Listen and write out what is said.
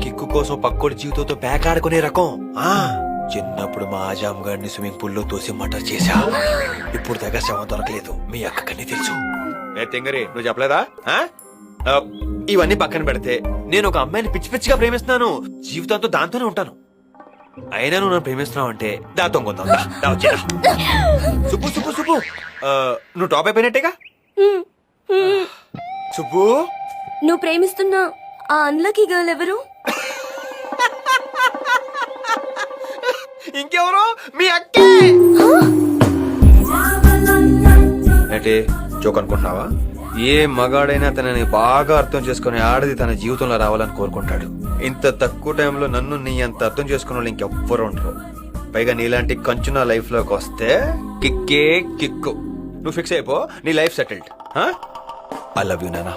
Kick కోసం పక్కోడి జీవితంతో పేకాడుకునే రకం. చిన్నప్పుడు మా ఆజాం గారిని స్విమ్మింగ్ పూల్ లో తోసి మటర్ చేశా. ఇప్పుడు దగ్గర శవం దొరకలేదు. మీ అక్కకన్నీ తెలుసు. ఏ తింగరి, నువ్వు చెప్పలేదా? ఇవన్నీ పక్కన పెడితే నేను ఒక అమ్మాయిని పిచ్చి పిచ్చిగా ప్రేమిస్తున్నాను. జీవితంతో దాంతోనే ఉంటాను. అయినా నువ్వు నన్ను ప్రేమిస్తున్నావు అంటే దాంతో కొందాం. సుబ్బు సుబ్బు సుబ్బు, నువ్వు టాప్ అయిపోయినట్టేగా. సుబ్బు, నువ్వు ప్రేమిస్తున్నా ఆ అన్లకీ గర్ల్ ఎవరు? ఇంకెవరు? మీ అక్కే. అంటే జోక్ అనుకుంటున్నావా? ఏ మగాడైనా తనని బాగా అర్థం చేసుకుని ఆడది తన జీవితంలో రావాలని కోరుకుంటాడు. ఇంత తక్కువ టైంలో నన్ను నీ అంత అర్థం చేసుకున్న వాళ్ళు ఇంకెవ్వరు ఉండరు. పైగా నీలాంటి కంచు నా లైఫ్ లోకి వస్తే కిక్కే కిక్కు. నువ్వు ఫిక్స్ అయిపో, నీ life settled. I love you నానా.